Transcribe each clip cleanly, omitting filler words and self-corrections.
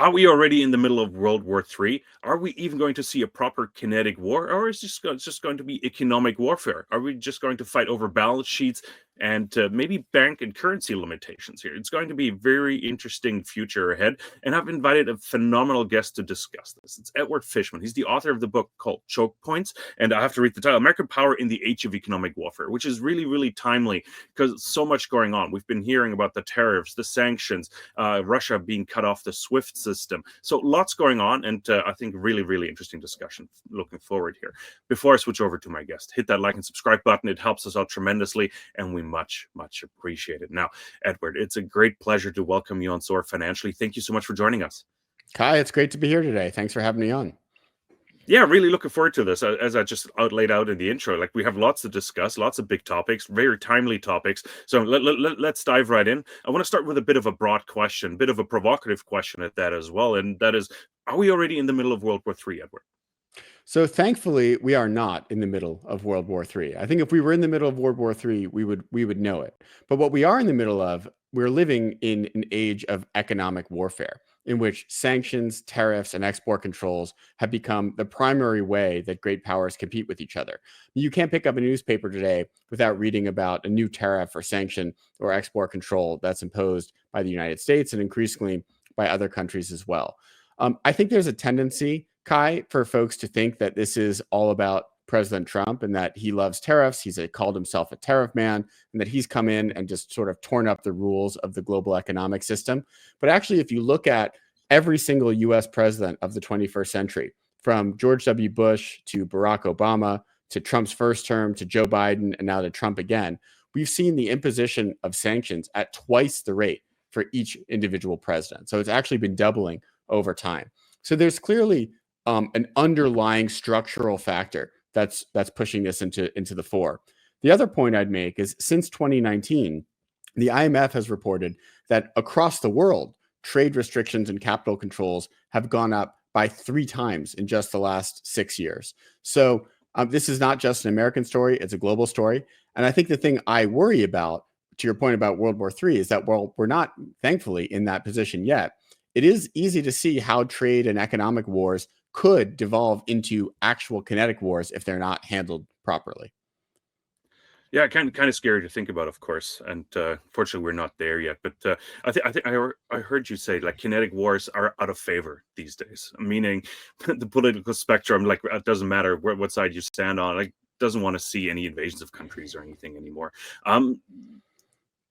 Are we already in the middle of World War III? Are we even going to see a proper kinetic war, or is this just going to be economic warfare? Are we just going to fight over balance sheets and maybe bank and currency limitations here? It's going to be a very interesting future ahead, and I've invited a phenomenal guest to discuss this. It's Edward Fishman. He's the author of the book called Chokepoints, and I have to read the title, American Power in the Age of Economic Warfare, which is really, really timely because so much going on. We've been hearing about the tariffs, the sanctions, Russia being cut off the SWIFT system. So lots going on, and I think really, really interesting discussion. Looking forward here. Before I switch over to my guest, hit that like and subscribe button. It helps us out tremendously, and we much appreciate it. Now, Edward, it's a great pleasure to welcome you on Soar Financially. Thank you so much for joining us. Kai, it's great to be here today. Thanks for having me on. Yeah, really looking forward to this. As I just laid out in the intro, like we have lots to discuss, lots of big topics, very timely topics. So let's dive right in. I want to start with a bit of a broad question, a bit of a provocative question at that as well. And that is, are we already in the middle of World War III, Edward? So thankfully, we are not in the middle of World War III. I think if we were in the middle of World War III, we would know it. But what we are in the middle of, we're living in an age of economic warfare, in which sanctions, tariffs, and export controls have become the primary way that great powers compete with each other. You can't pick up a newspaper today without reading about a new tariff or sanction or export control that's imposed by the United States and increasingly by other countries as well. I think there's a tendency, Kai, for folks to think that this is all about President Trump and that he loves tariffs. He's called himself a tariff man, and that he's come in and just sort of torn up the rules of the global economic system. But actually, if you look at every single U.S. president of the 21st century, from George W. Bush to Barack Obama to Trump's first term to Joe Biden and now to Trump again, we've seen the imposition of sanctions at twice the rate for each individual president. So it's actually been doubling over time. So there's clearly an underlying structural factor that's pushing this into the fore. The other point I'd make is since 2019, the IMF has reported that across the world, trade restrictions and capital controls have gone up by 3 times in just the last 6 years. So this is not just an American story, it's a global story. And I think the thing I worry about, to your point about World War III, is that while we're not, thankfully, in that position yet, it is easy to see how trade and economic wars could devolve into actual kinetic wars if they're not handled properly. Yeah, kind of scary to think about, of course, and fortunately we're not there yet. But I think I heard you say like kinetic wars are out of favor these days, meaning the political spectrum, like it doesn't matter what side you stand on, like doesn't want to see any invasions of countries or anything anymore.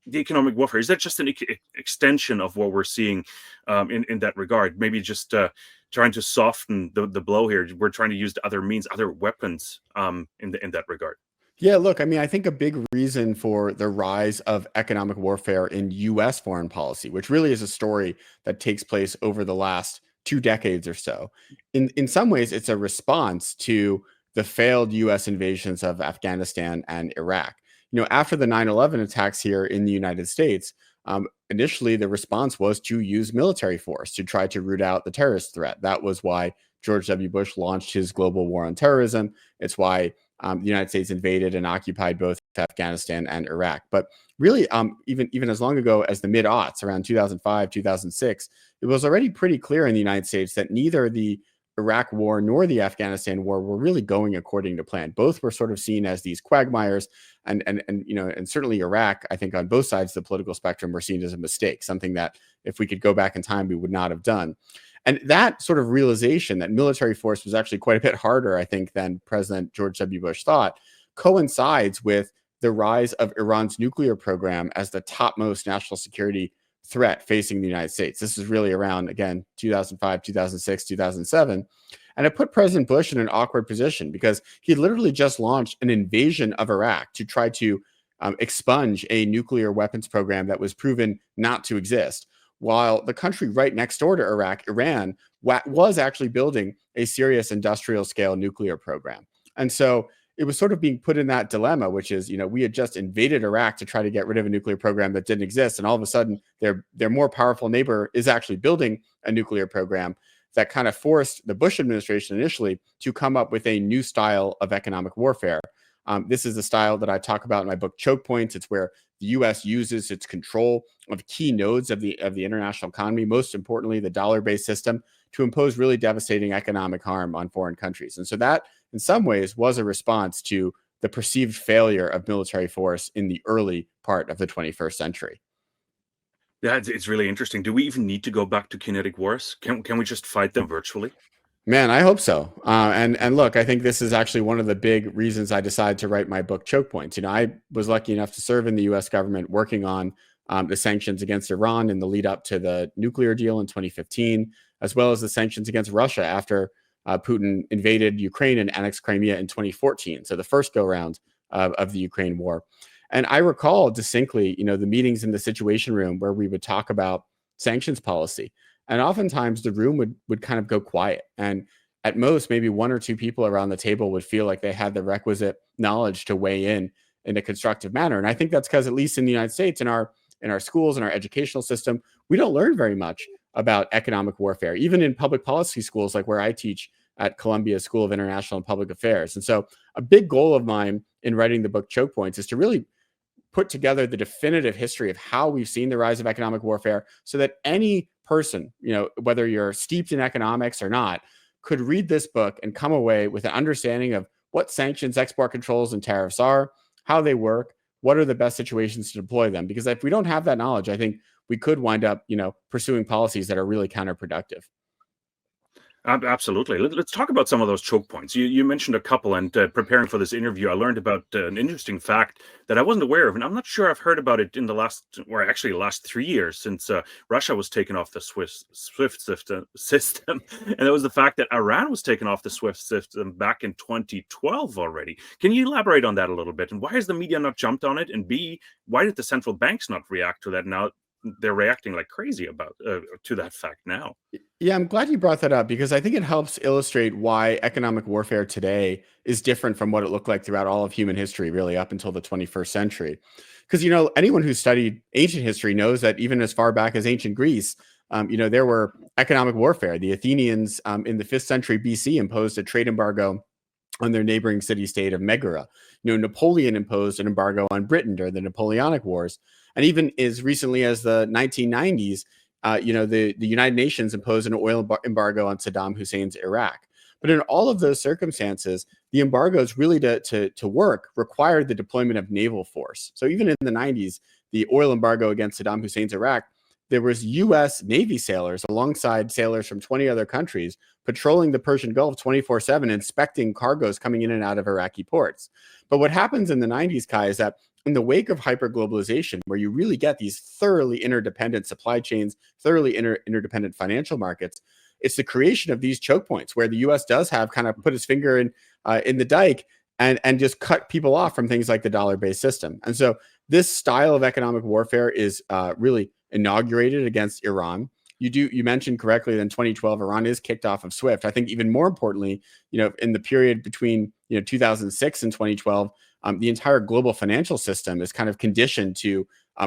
The economic warfare, is that just an extension of what we're seeing in that regard? Maybe just trying to soften the blow here. We're trying to use the other means, other weapons in that regard. Yeah, look, I mean, I think a big reason for the rise of economic warfare in U.S. foreign policy, which really is a story that takes place over the last 2 decades or so, in some ways, it's a response to the failed U.S. invasions of Afghanistan and Iraq. You know, after the 9/11 attacks here in the United States, initially the response was to use military force to try to root out the terrorist threat. That was why George W. Bush launched his global war on terrorism. It's why the United States invaded and occupied both Afghanistan and Iraq. But really, even as long ago as the mid-aughts, around 2005, 2006, it was already pretty clear in the United States that neither the Iraq war nor the Afghanistan war were really going according to plan. Both were sort of seen as these quagmires, and certainly Iraq, I think on both sides of the political spectrum, were seen as a mistake, something that if we could go back in time, we would not have done. And that sort of realization that military force was actually quite a bit harder, I think, than President George W. Bush thought, coincides with the rise of Iran's nuclear program as the topmost national security threat facing the United States. This is really around, again, 2005, 2006, 2007. And it put President Bush in an awkward position because he literally just launched an invasion of Iraq to try to expunge a nuclear weapons program that was proven not to exist, while the country right next door to Iraq, Iran, was actually building a serious industrial scale nuclear program. And so it was sort of being put in that dilemma, which is, we had just invaded Iraq to try to get rid of a nuclear program that didn't exist. And all of a sudden, their more powerful neighbor is actually building a nuclear program that kind of forced the Bush administration initially to come up with a new style of economic warfare. This is the style that I talk about in my book, Chokepoints. It's where the U.S. uses its control of key nodes of the international economy, most importantly, the dollar-based system, to impose really devastating economic harm on foreign countries. And so that, in some ways, was a response to the perceived failure of military force in the early part of the 21st century. Yeah, it's really interesting. Do we even need to go back to kinetic wars? Can we just fight them virtually? Man, I hope so. And look, I think this is actually one of the big reasons I decided to write my book, Chokepoints. I was lucky enough to serve in the U.S. government working on the sanctions against Iran in the lead up to the nuclear deal in 2015, as well as the sanctions against Russia after Putin invaded Ukraine and annexed Crimea in 2014. So the first go round of the Ukraine war. And I recall distinctly, the meetings in the Situation Room where we would talk about sanctions policy. And oftentimes the room would kind of go quiet. And at most, maybe one or two people around the table would feel like they had the requisite knowledge to weigh in a constructive manner. And I think that's because, at least in the United States, in our schools and our educational system, we don't learn very much about economic warfare, even in public policy schools like where I teach at Columbia School of International and Public Affairs. And so a big goal of mine in writing the book Chokepoints is to really put together the definitive history of how we've seen the rise of economic warfare, so that any person, whether you're steeped in economics or not, could read this book and come away with an understanding of what sanctions, export controls, and tariffs are, how they work, what are the best situations to deploy them. Because if we don't have that knowledge, I think we could wind up, pursuing policies that are really counterproductive. Absolutely. Let's talk about some of those choke points. You mentioned a couple, and preparing for this interview, I learned about an interesting fact that I wasn't aware of, and I'm not sure I've heard about it in the last 3 years, since Russia was taken off the SWIFT system, and that was the fact that Iran was taken off the SWIFT system back in 2012 already. Can you elaborate on that a little bit? And why has the media not jumped on it? And B, why did the central banks not react to that? Now they're reacting like crazy about to that fact now. Yeah, I'm glad you brought that up, because I think it helps illustrate why economic warfare today is different from what it looked like throughout all of human history, really up until the 21st century. Because, anyone who studied ancient history knows that even as far back as ancient Greece, there were economic warfare. The Athenians in the 5th century BC imposed a trade embargo on their neighboring city-state of Megara. Napoleon imposed an embargo on Britain during the Napoleonic Wars. And even as recently as the 1990s, the United Nations imposed an oil embargo on Saddam Hussein's Iraq. But in all of those circumstances, the embargoes really to work required the deployment of naval force. So even in the 90s, the oil embargo against Saddam Hussein's Iraq, there was U.S. Navy sailors alongside sailors from 20 other countries patrolling the Persian Gulf 24/7, inspecting cargoes coming in and out of Iraqi ports. But what happens in the 90s, Kai, is that in the wake of hyperglobalization, where you really get these thoroughly interdependent supply chains, thoroughly interdependent financial markets, it's the creation of these choke points where the U.S. does have kind of put its finger in the dike and just cut people off from things like the dollar-based system. And so this style of economic warfare is really inaugurated against Iran. You mentioned correctly that in 2012, Iran is kicked off of SWIFT. I think even more importantly, in the period between 2006 and 2012, the entire global financial system is kind of conditioned to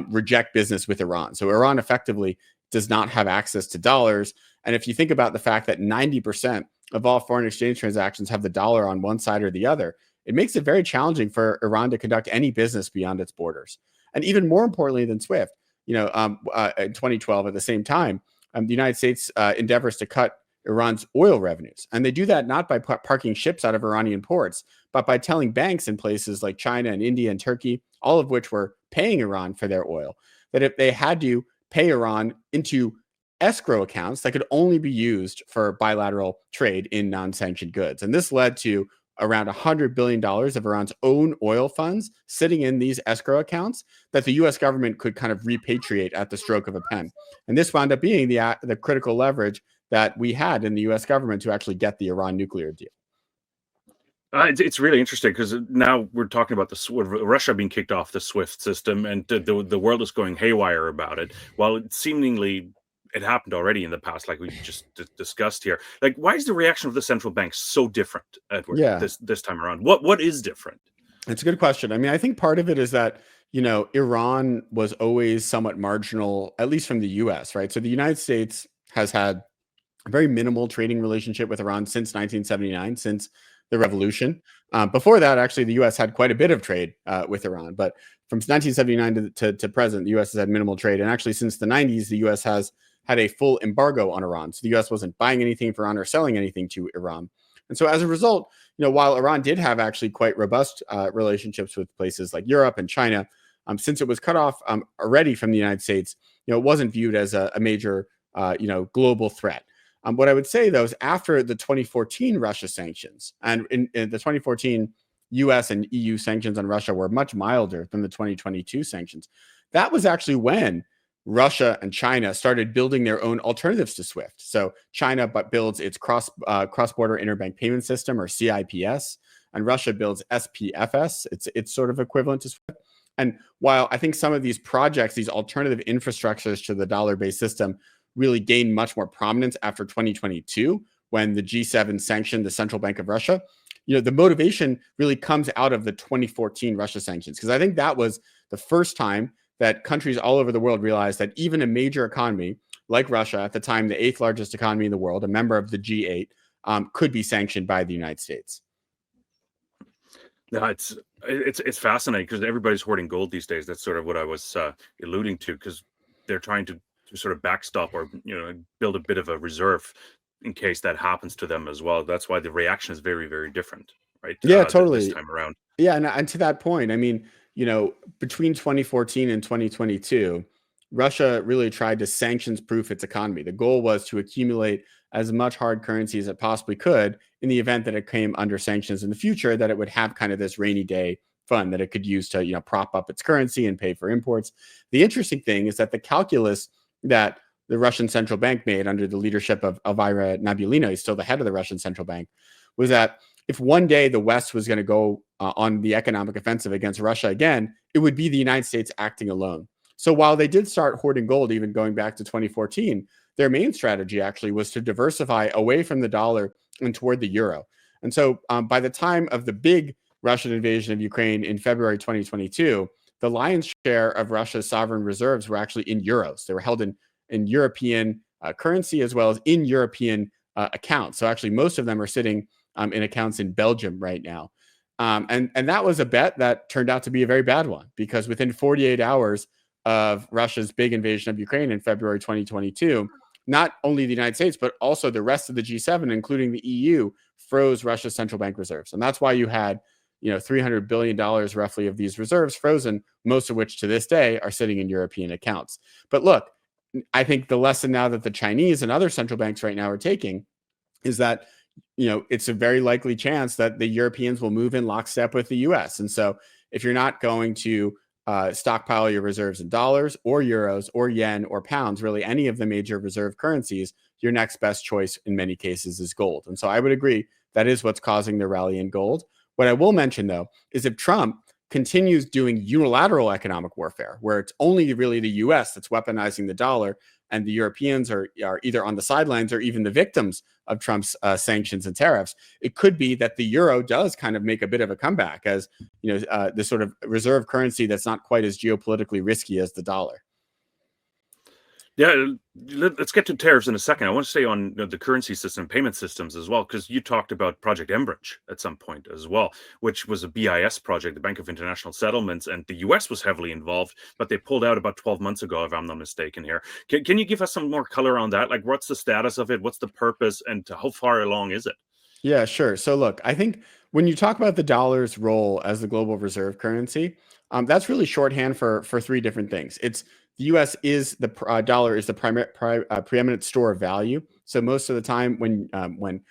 reject business with Iran. So Iran effectively does not have access to dollars. And if you think about the fact that 90% of all foreign exchange transactions have the dollar on one side or the other, it makes it very challenging for Iran to conduct any business beyond its borders. And even more importantly than SWIFT, in 2012, at the same time, the United States endeavors to cut Iran's oil revenues. And they do that not by parking ships out of Iranian ports, but by telling banks in places like China and India and Turkey, all of which were paying Iran for their oil, that if they had to pay Iran into escrow accounts that could only be used for bilateral trade in non-sanctioned goods. And this led to around $100 billion of Iran's own oil funds sitting in these escrow accounts that the U.S. government could kind of repatriate at the stroke of a pen. And this wound up being the critical leverage that we had in the U.S. government to actually get the Iran nuclear deal. It's really interesting because now we're talking about Russia being kicked off the SWIFT system, and the world is going haywire about it. While seemingly it happened already in the past, like we just discussed here. Like, why is the reaction of the central bank so different, Edward, this time around? What is different? It's a good question. I mean, I think part of it is that, Iran was always somewhat marginal, at least from the U.S., right? So the United States has had a very minimal trading relationship with Iran since 1979, since the revolution. Before that, actually, the U.S. had quite a bit of trade with Iran, but from 1979 to present, the U.S. has had minimal trade. And actually, since the 90s, the U.S. has had a full embargo on Iran. So the U.S. wasn't buying anything from Iran or selling anything to Iran. And so as a result, while Iran did have actually quite robust relationships with places like Europe and China, since it was cut off already from the United States, it wasn't viewed as a major, global threat. What I would say, though, is after the 2014 Russia sanctions, and in the 2014 U.S. and EU sanctions on Russia were much milder than the 2022 sanctions. That was actually when Russia and China started building their own alternatives to SWIFT. So China builds its cross-border interbank payment system, or CIPS, and Russia builds SPFS. It's sort of equivalent to SWIFT. And while I think some of these projects, these alternative infrastructures to the dollar-based system, really gained much more prominence after 2022, when the G7 sanctioned the central bank of Russia, the motivation really comes out of the 2014 Russia sanctions, because I think that was the first time that countries all over the world realized that even a major economy like Russia, at the time the 8th largest economy in the world, a member of the G8, could be sanctioned by the United States. No, it's fascinating because everybody's hoarding gold these days. That's sort of what I was alluding to, because they're trying to sort of backstop or build a bit of a reserve in case that happens to them as well. That's why the reaction is very, very different, right? Yeah, totally. This time around. Yeah, and to that point, I mean, between 2014 and 2022, Russia really tried to sanctions-proof its economy. The goal was to accumulate as much hard currency as it possibly could in the event that it came under sanctions in the future, that it would have kind of this rainy day fund that it could use to, prop up its currency and pay for imports. The interesting thing is that the calculus that the Russian central bank made under the leadership of Elvira Nabiullina, who's still the head of the Russian central bank, was that if one day the West was going to go on the economic offensive against Russia again, it would be the United States acting alone. So while they did start hoarding gold, even going back to 2014, their main strategy actually was to diversify away from the dollar and toward the euro. And so by the time of the big Russian invasion of Ukraine in February 2022, the lion's share of Russia's sovereign reserves were actually in euros. They were held in European currency, as well as in European accounts. So actually, most of them are sitting in accounts in Belgium right now. And that was a bet that turned out to be a very bad one, because within 48 hours of Russia's big invasion of Ukraine in February 2022, not only the United States, but also the rest of the G7, including the EU, froze Russia's central bank reserves. And that's why you had $300 billion roughly of these reserves frozen, most of which to this day are sitting in European accounts. But look, I think the lesson now that the Chinese and other central banks right now are taking is that, it's a very likely chance that the Europeans will move in lockstep with the US. And so if you're not going to stockpile your reserves in dollars or euros or yen or pounds, really any of the major reserve currencies, your next best choice in many cases is gold. And so I would agree that is what's causing the rally in gold. What I will mention, though, is if Trump continues doing unilateral economic warfare, where it's only really the US that's weaponizing the dollar, and the Europeans are either on the sidelines or even the victims of Trump's sanctions and tariffs, it could be that the euro does kind of make a bit of a comeback as the sort of reserve currency that's not quite as geopolitically risky as the dollar. Yeah, let's get to tariffs in a second. I want to stay on the currency system, payment systems as well, because you talked about Project Enbridge at some point as well, which was a BIS project, the Bank of International Settlements, and the US was heavily involved, but they pulled out about 12 months ago, if I'm not mistaken here. Can you give us some more color on that? Like, what's the status of it? What's the purpose? And how far along is it? Yeah, sure. So look, I think when you talk about the dollar's role as the global reserve currency, that's really shorthand for three different things. It's the U.S. is the dollar is the preeminent store of value. So most of the time, when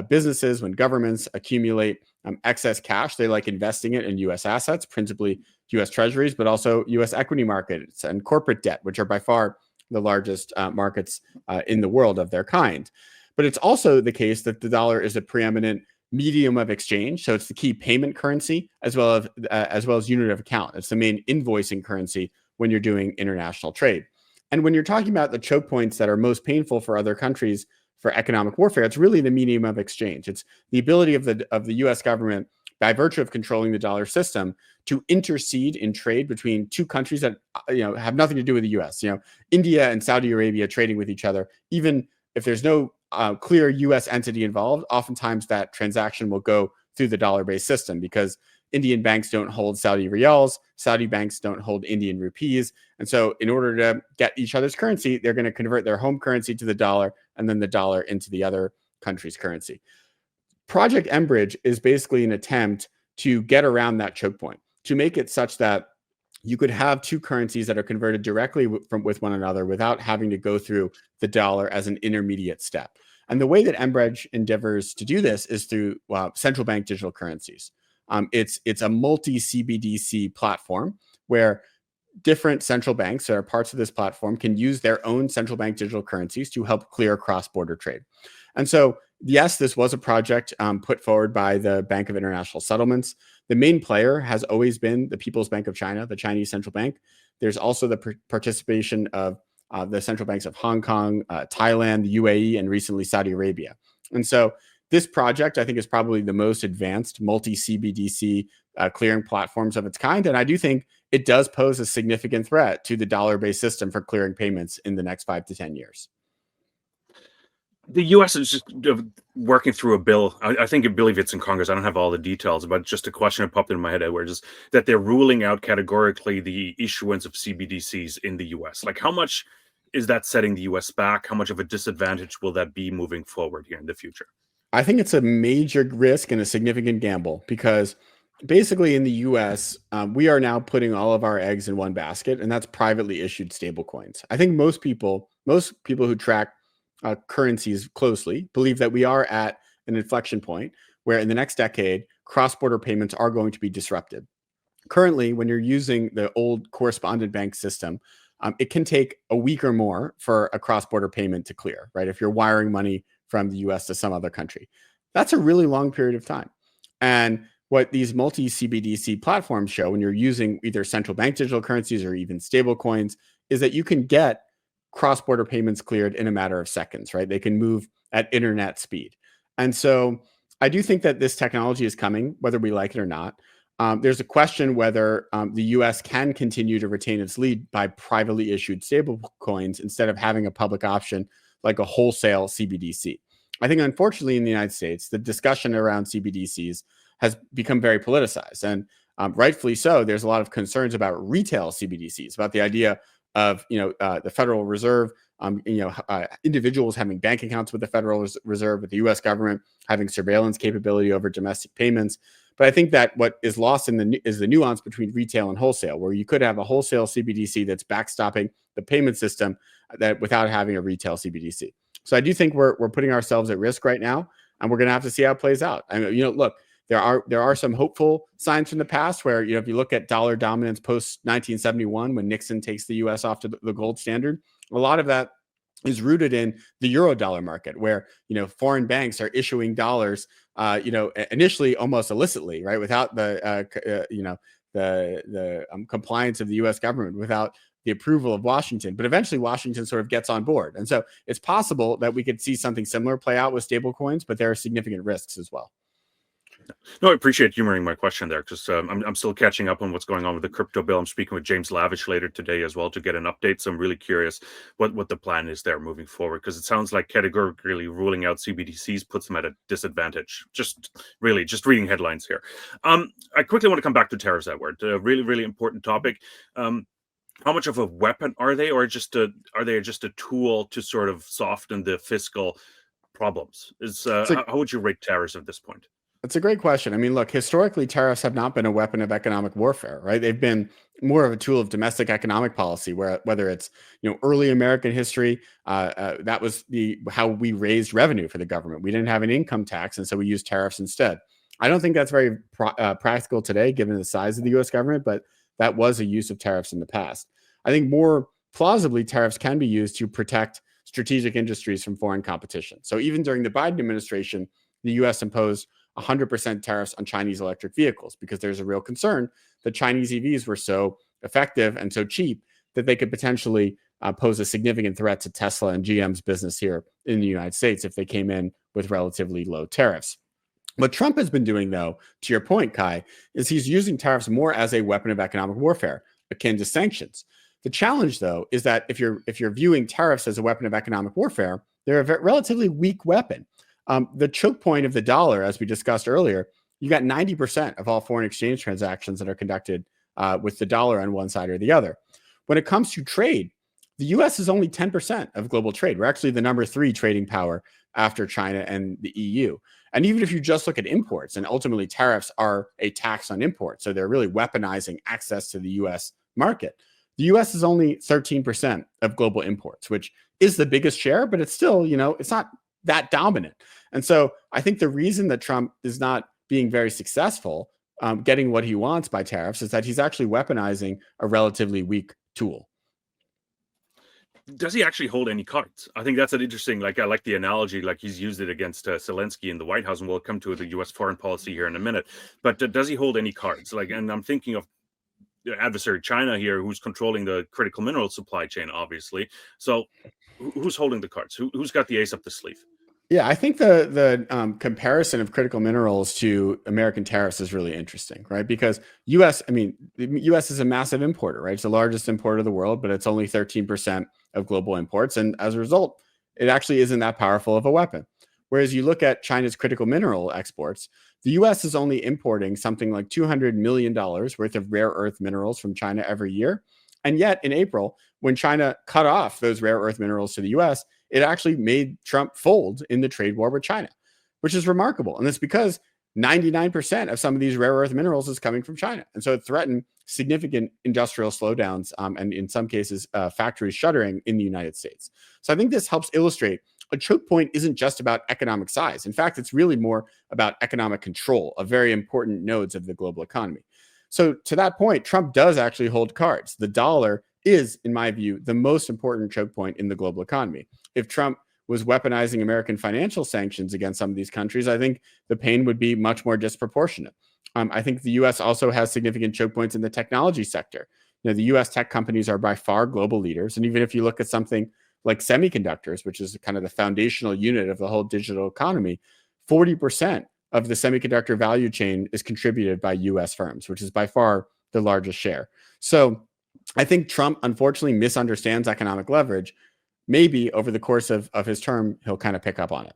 businesses, when governments accumulate excess cash, they like investing it in U.S. assets, principally U.S. Treasuries, but also U.S. equity markets and corporate debt, which are by far the largest markets in the world of their kind. But it's also the case that the dollar is a preeminent medium of exchange. So it's the key payment currency as well as unit of account. It's the main invoicing currency when you're doing international trade. And when you're talking about the choke points that are most painful for other countries for economic warfare, it's really the medium of exchange. It's the ability of the US government, by virtue of controlling the dollar system, to intercede in trade between two countries that have nothing to do with the US. India and Saudi Arabia trading with each other, even if there's no clear US entity involved, oftentimes that transaction will go through the dollar-based system, because Indian banks don't hold Saudi riyals, Saudi banks don't hold Indian rupees. And so in order to get each other's currency, they're going to convert their home currency to the dollar and then the dollar into the other country's currency. Project Enbridge is basically an attempt to get around that choke point, to make it such that you could have two currencies that are converted directly with one another without having to go through the dollar as an intermediate step. And the way that Enbridge endeavors to do this is through central bank digital currencies. It's a multi-CBDC platform where different central banks that are parts of this platform can use their own central bank digital currencies to help clear cross-border trade. And so, yes, this was a project put forward by the Bank of International Settlements. The main player has always been the People's Bank of China, the Chinese central bank. There's also the participation of the central banks of Hong Kong, Thailand, the UAE, and recently Saudi Arabia. And so this project, I think, is probably the most advanced multi-CBDC clearing platforms of its kind. And I do think it does pose a significant threat to the dollar-based system for clearing payments in the next 5 to 10 years. The U.S. is just working through a bill. I believe it's in Congress. I don't have all the details, but just a question that popped in my head, Edward, is that they're ruling out categorically the issuance of CBDCs in the U.S. Like, how much is that setting the U.S. back? How much of a disadvantage will that be moving forward here in the future? I think it's a major risk and a significant gamble, because basically in the US, we are now putting all of our eggs in one basket, and that's privately issued stablecoins. I think most people who track currencies closely believe that we are at an inflection point where in the next decade, cross-border payments are going to be disrupted. Currently, when you're using the old correspondent bank system, it can take a week or more for a cross-border payment to clear, right? If you're wiring money from the US to some other country, that's a really long period of time. And what these multi-CBDC platforms show when you're using either central bank digital currencies or even stable coins is that you can get cross-border payments cleared in a matter of seconds, right? They can move at internet speed. And so I do think that this technology is coming, whether we like it or not. There's a question whether the US can continue to retain its lead by privately issued stable coins instead of having a public option like a wholesale CBDC. I think, unfortunately, in the United States, the discussion around CBDCs has become very politicized, and rightfully so. There's a lot of concerns about retail CBDCs, about the idea of the Federal Reserve, individuals having bank accounts with the Federal Reserve, with the U.S. government having surveillance capability over domestic payments. But I think that what is lost is the nuance between retail and wholesale, where you could have a wholesale CBDC that's backstopping the payment system that without having a retail CBDC. So I do think we're putting ourselves at risk right now, and we're going to have to see how it plays out. I mean, look, there are some hopeful signs from the past where, if you look at dollar dominance post 1971, when Nixon takes the U.S. off to the gold standard, a lot of that is rooted in the euro dollar market, where foreign banks are issuing dollars, initially almost illicitly, right, without the compliance of the U.S. government, without the approval of Washington. But eventually Washington sort of gets on board. And so it's possible that we could see something similar play out with stable coins, but there are significant risks as well. No, I appreciate humoring my question there, because I'm still catching up on what's going on with the crypto bill. I'm speaking with James Lavish later today as well to get an update. So I'm really curious what the plan is there moving forward, because it sounds like categorically ruling out CBDCs puts them at a disadvantage. Just reading headlines here. I quickly want to come back to tariffs, Edward. A really, really important topic. How much of a weapon are they, or are they just a tool to sort of soften the fiscal problems? How would you rate tariffs at this point? That's a great question. I mean, look, historically, tariffs have not been a weapon of economic warfare, right? They've been more of a tool of domestic economic policy, whether it's early American history, that was how we raised revenue for the government. We didn't have an income tax, and so we used tariffs instead. I don't think that's very practical today, given the size of the U.S. government, but that was a use of tariffs in the past. I think more plausibly, tariffs can be used to protect strategic industries from foreign competition. So even during the Biden administration, the U.S. imposed 100% tariffs on Chinese electric vehicles, because there's a real concern that Chinese EVs were so effective and so cheap that they could potentially pose a significant threat to Tesla and GM's business here in the United States if they came in with relatively low tariffs. What Trump has been doing, though, to your point, Kai, is he's using tariffs more as a weapon of economic warfare, akin to sanctions. The challenge, though, is that if you're viewing tariffs as a weapon of economic warfare, they're a relatively weak weapon. The choke point of the dollar, as we discussed earlier, you got 90% of all foreign exchange transactions that are conducted with the dollar on one side or the other. When it comes to trade, the US is only 10% of global trade. We're actually the number 3 trading power after China and the EU. And even if you just look at imports, and ultimately tariffs are a tax on imports, so they're really weaponizing access to the US market. The US is only 13% of global imports, which is the biggest share, but it's still, it's not that dominant. And so I think the reason that Trump is not being very successful getting what he wants by tariffs is that he's actually weaponizing a relatively weak tool. Does he actually hold any cards? I think that's an interesting, I like the analogy, he's used it against Zelensky in the White House, and we'll come to the U.S. foreign policy here in a minute. But does he hold any cards? And I'm thinking of the adversary China here, who's controlling the critical mineral supply chain, obviously. So who's holding the cards? Who's got the ace up the sleeve? Yeah, I think the comparison of critical minerals to American tariffs is really interesting, right? Because the U.S. is a massive importer, right? It's the largest importer of the world, but it's only 13% of global imports. And as a result, it actually isn't that powerful of a weapon. Whereas you look at China's critical mineral exports, the U.S. is only importing something like $200 million worth of rare earth minerals from China every year. And yet in April, when China cut off those rare earth minerals to the U.S., it actually made Trump fold in the trade war with China, which is remarkable. And it's because 99% of some of these rare earth minerals is coming from China. And so it threatened significant industrial slowdowns and in some cases, factories shuttering in the United States. So I think this helps illustrate a choke point isn't just about economic size. In fact, it's really more about economic control of very important nodes of the global economy. So to that point, Trump does actually hold cards. The dollar is, in my view, the most important choke point in the global economy. If Trump was weaponizing American financial sanctions against some of these countries, I think the pain would be much more disproportionate. I think the U.S. also has significant choke points in the technology sector. The U.S. tech companies are by far global leaders. And even if you look at something like semiconductors, which is kind of the foundational unit of the whole digital economy, 40% of the semiconductor value chain is contributed by U.S. firms, which is by far the largest share. So I think Trump, unfortunately, misunderstands economic leverage. Maybe over the course of his term, he'll kind of pick up on it.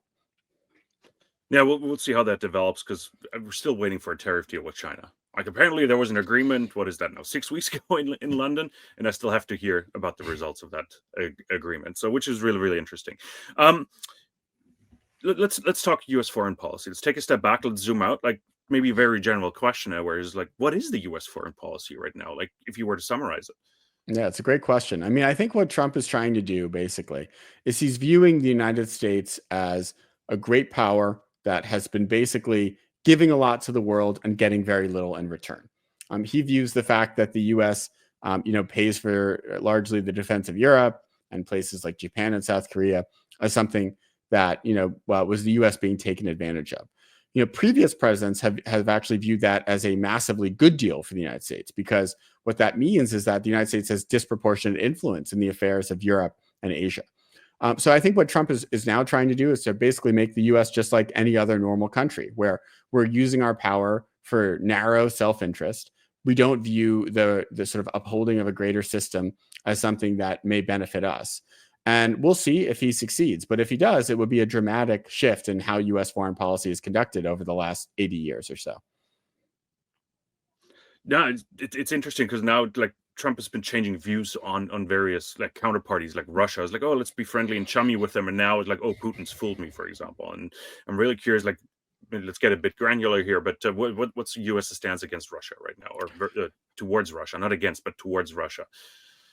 Yeah, we'll see how that develops, because we're still waiting for a tariff deal with China. Apparently there was an agreement, what is that now, 6 weeks ago in London, and I still have to hear about the results of that agreement. So, which is really, really interesting. Let's talk U.S. foreign policy. Let's take a step back. Let's zoom out. Maybe a very general question now, where is what is the U.S. foreign policy right now? If you were to summarize it. Yeah, it's a great question. I think what Trump is trying to do basically is he's viewing the United States as a great power that has been basically giving a lot to the world and getting very little in return. He views the fact that the U.S. Pays for largely the defense of Europe and places like Japan and South Korea as something that was the U.S. being taken advantage of. Previous presidents have actually viewed that as a massively good deal for the United States, because what that means is that the United States has disproportionate influence in the affairs of Europe and Asia. So I think what Trump is now trying to do is to basically make the U.S. just like any other normal country, where we're using our power for narrow self-interest. We don't view the sort of upholding of a greater system as something that may benefit us. And we'll see if he succeeds. But if he does, it would be a dramatic shift in how U.S. foreign policy is conducted over the last 80 years or so. No, it's interesting, because now Trump has been changing views on various counterparties like Russia. It's oh, let's be friendly and chummy with them, and now it's oh, Putin's fooled me, for example. And I'm really curious, let's get a bit granular here, but what's the U.S. stance against Russia right now, or towards Russia, not against, but towards Russia?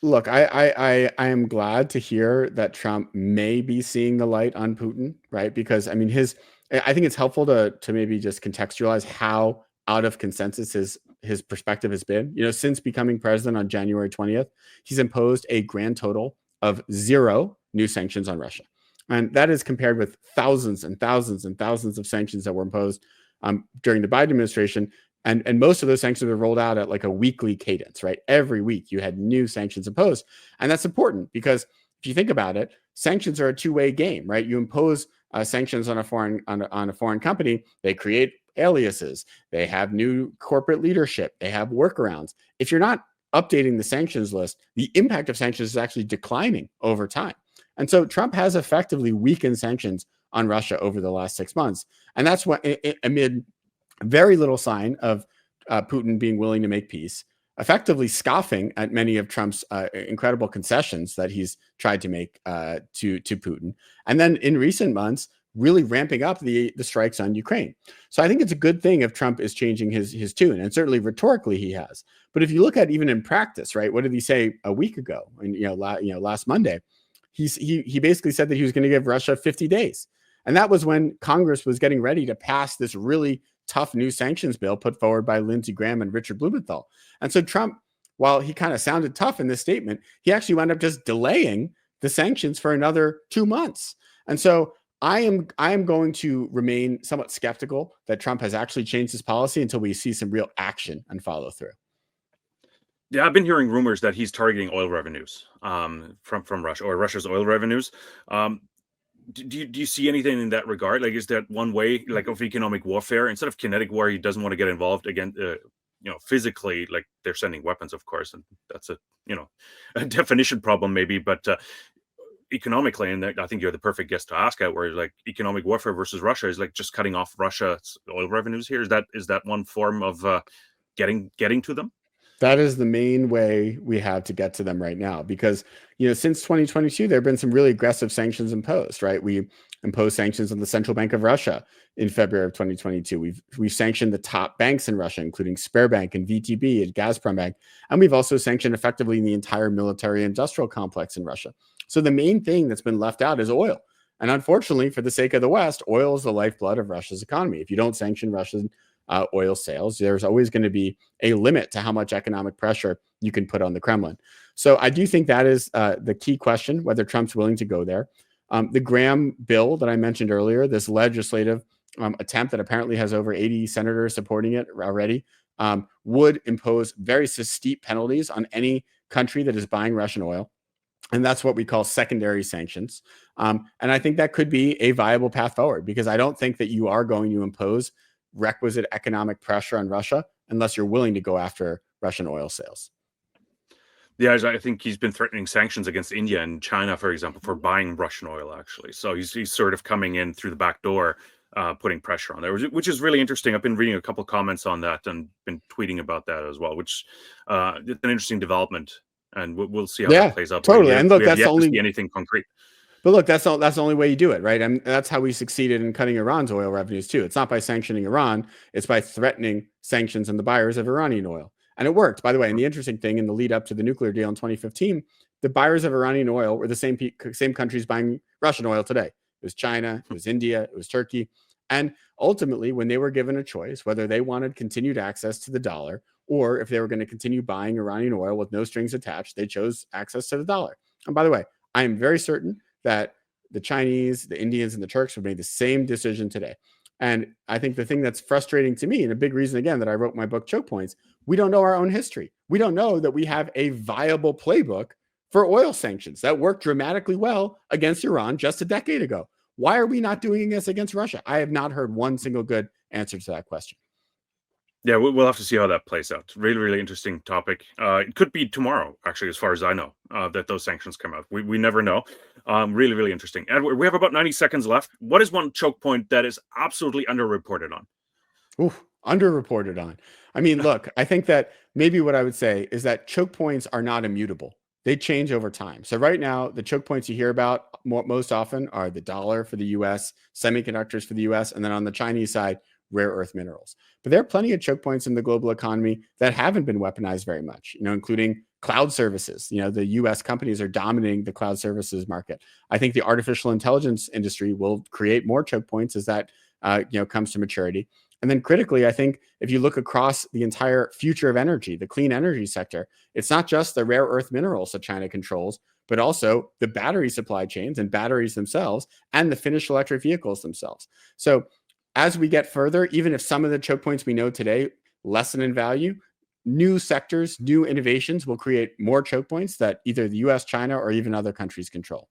Look, I am glad to hear that Trump may be seeing the light on Putin, right? Because I think it's helpful to maybe just contextualize how out of consensus his perspective has been. Since becoming president on January 20th, he's imposed a grand total of 0 new sanctions on Russia. And that is compared with thousands and thousands and thousands of sanctions that were imposed during the Biden administration. And most of those sanctions were rolled out at a weekly cadence, right? Every week you had new sanctions imposed. And that's important, because if you think about it, sanctions are a two-way game, right? You impose sanctions on a foreign company, they create aliases, they have new corporate leadership, they have workarounds. If you're not updating the sanctions list, the impact of sanctions is actually declining over time. And so Trump has effectively weakened sanctions on Russia over the last 6 months. And that's what, amid Very little sign of Putin being willing to make peace, effectively scoffing at many of Trump's incredible concessions that he's tried to make to Putin. And then in recent months, really ramping up the strikes on Ukraine. So I think it's a good thing if Trump is changing his tune, and certainly rhetorically he has. But if you look at even in practice, right? What did he say a week ago? And last Monday, he basically said that he was going to give Russia 50 days. And that was when Congress was getting ready to pass this really tough new sanctions bill put forward by Lindsey Graham and Richard Blumenthal. And so Trump, while he kind of sounded tough in this statement, he actually wound up just delaying the sanctions for another 2 months. And so I am going to remain somewhat skeptical that Trump has actually changed his policy until we see some real action and follow through. Yeah, I've been hearing rumors that he's targeting oil revenues from Russia, or Russia's oil revenues. Do you see anything in that regard? Like, is that one way, like, of economic warfare instead of kinetic war? He doesn't want to get involved again, physically. Like, they're sending weapons, of course, and that's a definition problem maybe. But economically, and I think you're the perfect guest to ask at, where like economic warfare versus Russia is like just cutting off Russia's oil revenues here. Is that one form of getting to them? That is the main way we have to get to them right now, because since 2022 there have been some really aggressive sanctions imposed. Right, we imposed sanctions on the Central Bank of Russia in February of 2022. We've sanctioned the top banks in Russia, including Sberbank and VTB and Gazprombank, and we've also sanctioned effectively the entire military industrial complex in Russia. So the main thing that's been left out is oil, and unfortunately, for the sake of the West, oil is the lifeblood of Russia's economy. If you don't sanction Russian oil sales, there's always going to be a limit to how much economic pressure you can put on the Kremlin. So I do think that is the key question, whether Trump's willing to go there. The Graham bill that I mentioned earlier, this legislative attempt that apparently has over 80 senators supporting it already, would impose very steep penalties on any country that is buying Russian oil. And that's what we call secondary sanctions. And I think that could be a viable path forward, because I don't think that you are going to impose requisite economic pressure on Russia unless you're willing to go after Russian oil sales. Yeah, I think he's been threatening sanctions against India and China, for example, for buying Russian oil, actually. So he's sort of coming in through the back door, putting pressure on there, which is really interesting. I've been reading a couple of comments on that and been tweeting about that as well, which is an interesting development. And we'll see how that plays out. Totally. And look, we have yet to see anything concrete. But look, that's the only way you do it, right? And that's how we succeeded in cutting Iran's oil revenues too. It's not by sanctioning Iran; it's by threatening sanctions on the buyers of Iranian oil, and it worked. By the way, and the interesting thing, in the lead up to the nuclear deal in 2015, the buyers of Iranian oil were the same countries buying Russian oil today. It was China, it was India, it was Turkey, and ultimately, when they were given a choice whether they wanted continued access to the dollar or if they were going to continue buying Iranian oil with no strings attached, they chose access to the dollar. And by the way, I am very certain that the Chinese, the Indians, and the Turks have made the same decision today. And I think the thing that's frustrating to me, and a big reason, again, that I wrote my book, Chokepoints, we don't know our own history. We don't know that we have a viable playbook for oil sanctions that worked dramatically well against Iran just a decade ago. Why are we not doing this against Russia? I have not heard one single good answer to that question. Yeah, we'll have to see how that plays out. Really, really interesting topic. It could be tomorrow, actually, as far as I know, that those sanctions come out. We never know. Really, really interesting. Edward, we have about 90 seconds left. What is one choke point that is absolutely underreported on? Ooh, underreported on. I mean, look, I think that maybe what I would say is that choke points are not immutable. They change over time. So right now, the choke points you hear about most often are the dollar for the U.S., semiconductors for the U.S., and then on the Chinese side, rare earth minerals. But there are plenty of choke points in the global economy that haven't been weaponized very much, including cloud services. The U.S. companies are dominating the cloud services market. I think the artificial intelligence industry will create more choke points as that comes to maturity. And then critically, I think if you look across the entire future of energy, the clean energy sector, it's not just the rare earth minerals that China controls, but also the battery supply chains and batteries themselves and the finished electric vehicles themselves. So as we get further, even if some of the choke points we know today lessen in value, new sectors, new innovations will create more choke points that either the U.S., China, or even other countries control.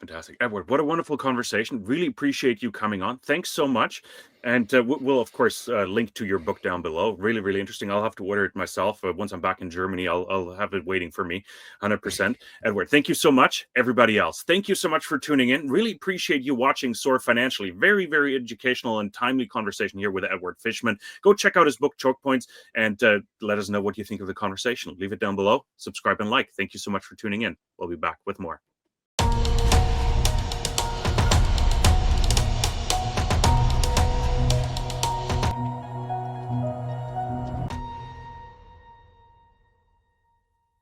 Fantastic. Edward, what a wonderful conversation. Really appreciate you coming on. Thanks so much. And we'll, of course, link to your book down below. Really, really interesting. I'll have to order it myself. Once I'm back in Germany, I'll have it waiting for me, 100%. Edward, thank you so much. Everybody else, thank you so much for tuning in. Really appreciate you watching Soar Financially. Very, very educational and timely conversation here with Edward Fishman. Go check out his book, Chokepoints, and let us know what you think of the conversation. Leave it down below. Subscribe and like. Thank you so much for tuning in. We'll be back with more.